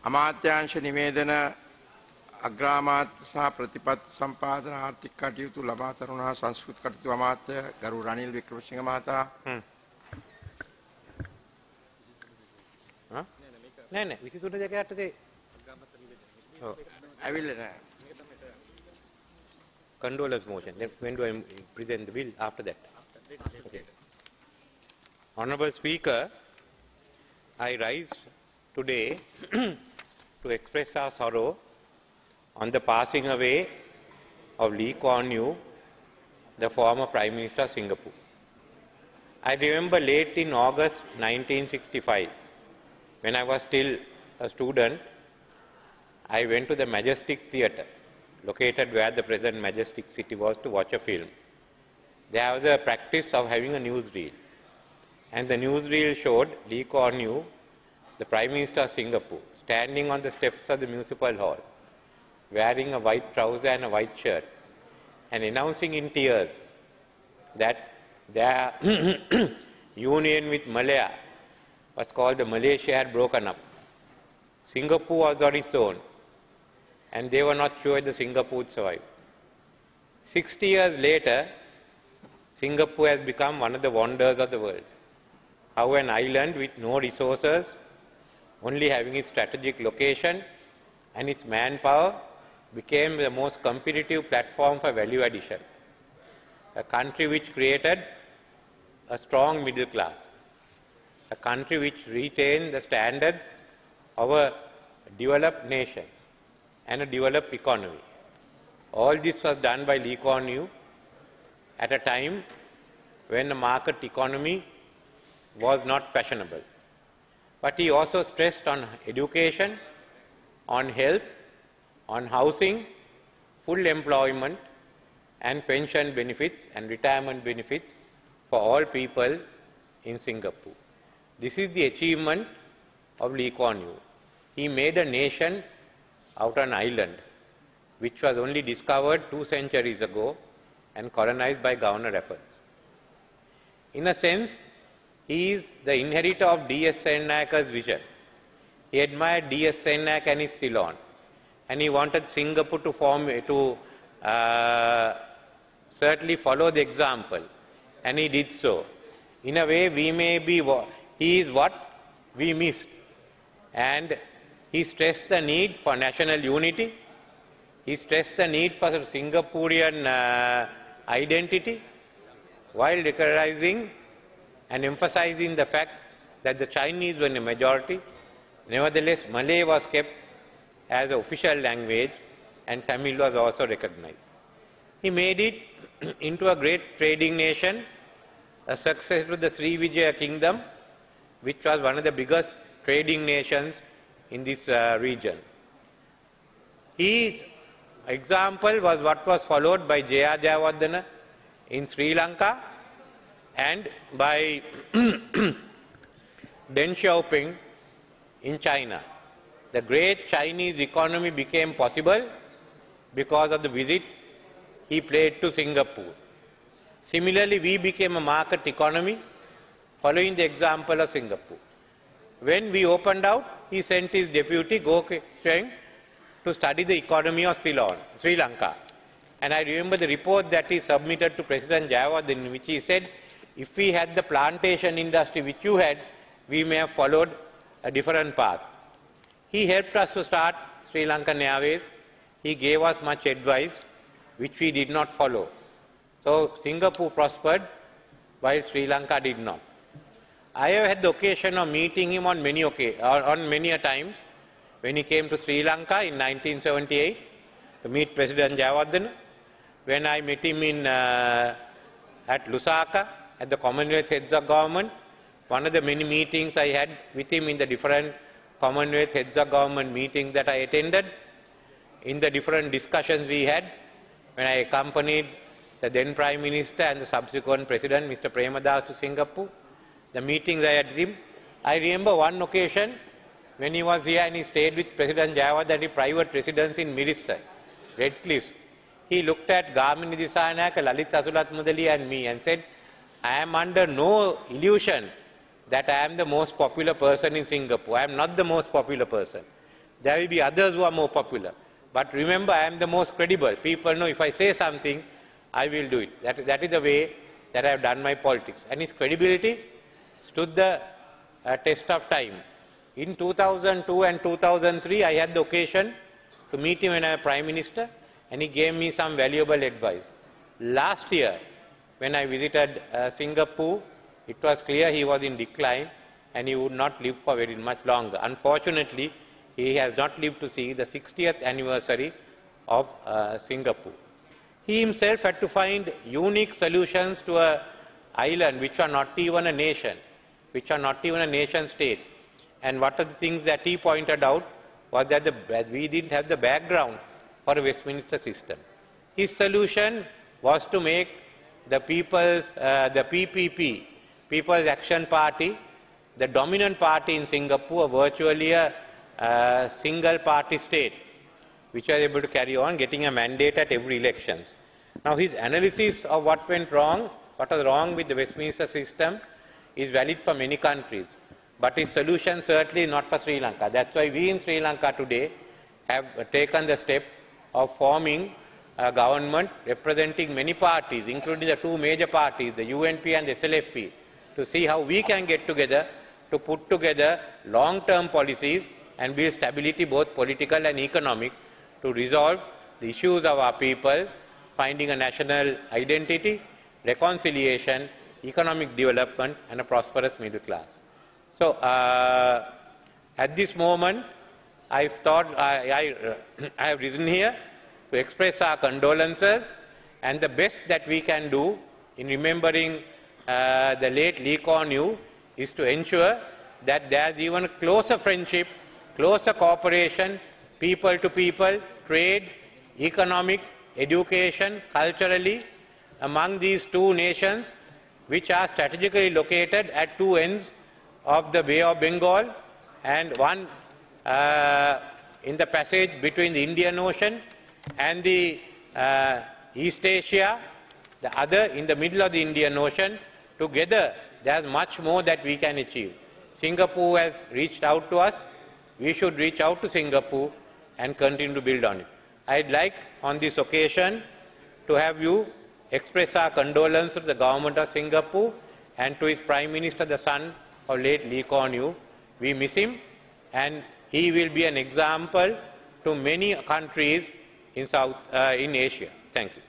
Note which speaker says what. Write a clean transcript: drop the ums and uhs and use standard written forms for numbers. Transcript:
Speaker 1: අමාත්‍යාංශ නිවේදන අග්‍රාමාත්‍ය සහ ප්‍රතිපත්ති සම්පාදන ආර්ථික කටයුතු ලබා තරුණ හා සංස්කෘතික කටයුතු අමාත්‍ය ගරු රනිල් වික්‍රමසිංහ මහතා
Speaker 2: නෑ 23 දෙක යටතේ
Speaker 1: ඇවිල්ලා නැහැ.
Speaker 2: Condolence motion. Then when do I present the bill? After that. Okay. Honorable Speaker, I rise today to express our sorrow on the passing away of Lee Kuan Yew, the former Prime Minister of Singapore. I remember late in August 1965, when I was still a student, I went to the Majestic Theatre, located where the present Majestic City was, to watch a film. There was a practice of having a newsreel. And the newsreel showed Lee Kuan Yew, the Prime Minister of Singapore, standing on the steps of the Municipal Hall, wearing a white trouser and a white shirt, and announcing in tears that their union with Malaya was called the Malaysia had broken up. Singapore was on its own, and they were not sure the Singapore would survive. 60 years later, Singapore has become one of the wonders of the world. How an island with no resources, only having its strategic location and its manpower, became the most competitive platform for value addition. A country which created a strong middle class, a country which retained the standards of a developed nation and a developed economy. All this was done by Lee Kuan Yew at a time when the market economy was not fashionable. But he also stressed on education, on health, on housing, full employment, and pension benefits and retirement benefits for all people in Singapore. This is the achievement of Lee Kuan Yew. He made a nation out of an island, which was only discovered 2 centuries ago and colonized by Governor Raffles. In a sense, he is the inheritor of D.S. Sennaker's vision. He admired D.S. Sennaker and his Ceylon, and he wanted Singapore to certainly follow the example, and he did so. In a way, he is what we missed, and he stressed the need for national unity. He stressed the need for Singaporean identity, while recognizing and emphasizing the fact that the Chinese were in a majority. Nevertheless, Malay was kept as an official language, and Tamil was also recognized. He made it into a great trading nation, a success to the Srivijaya kingdom, which was one of the biggest trading nations in this region. His example was what was followed by J.R. Jayawardena in Sri Lanka and by Deng Xiaoping in China. The great Chinese economy became possible because of the visit he paid to Singapore. Similarly, we became a market economy following the example of Singapore. When we opened out, he sent his deputy, Goh Cheng, to study the economy of Ceylon, Sri Lanka. And I remember the report that he submitted to President Jayawardena, in which he said, if we had the plantation industry which you had, we may have followed a different path. He helped us to start Sri Lankan Airways. He gave us much advice, which we did not follow. So Singapore prospered, while Sri Lanka did not. I have had the occasion of meeting him on many a times when he came to Sri Lanka in 1978 to meet President Jayawardena, when I met him at Lusaka at the Commonwealth Heads of Government. One of the many meetings I had with him in the different Commonwealth Heads of Government meetings that I attended, in the different discussions we had, when I accompanied the then Prime Minister and the subsequent President, Mr. Premadas, to Singapore, the meetings I had with him. I remember one occasion when he was here and he stayed with President Jayawardena at a private residence in Mirissa, Red Cliffs. He looked at Gamini Dissanayake, Lalith Asulath Mudali and me and said, I am under no illusion that I am the most popular person in Singapore. I am not the most popular person. There will be others who are more popular. But remember, I am the most credible. People know if I say something, I will do it. That is the way that I have done my politics. And his credibility stood the test of time. In 2002 and 2003, I had the occasion to meet him when I was Prime Minister, and he gave me some valuable advice. Last year, when I visited Singapore, it was clear he was in decline and he would not live for very much longer. Unfortunately, he has not lived to see the 60th anniversary of Singapore. He himself had to find unique solutions to an island which are not even a nation, which are not even a nation state. And one of the things that he pointed out was that we didn't have the background for a Westminster system. His solution was to make the the PPP, People's Action Party, the dominant party in Singapore, virtually a single party state, which was able to carry on getting a mandate at every elections. Now his analysis of what went wrong, what was wrong with the Westminster system is valid for many countries. But his solution certainly is not for Sri Lanka. That's why we in Sri Lanka today have taken the step of forming a government representing many parties, including the two major parties, the UNP and the SLFP, to see how we can get together to put together long-term policies and build stability, both political and economic, to resolve the issues of our people, finding a national identity, reconciliation, economic development, and a prosperous middle class. So, at this moment, I thought I have risen here to express our condolences, and the best that we can do in remembering the late Lee Kuan Yew is to ensure that there is even closer friendship, closer cooperation, people to people, trade, economic, education, culturally, among these two nations, which are strategically located at two ends of the Bay of Bengal, and one in the passage between the Indian Ocean and the East Asia, the other in the middle of the Indian Ocean. Together, there is much more that we can achieve. Singapore has reached out to us. We should reach out to Singapore and continue to build on it. I'd like, on this occasion, to have you express our condolences to the government of Singapore and to his Prime Minister, the son of late Lee Kuan Yew. We miss him, and he will be an example to many countries in Asia. Thank you.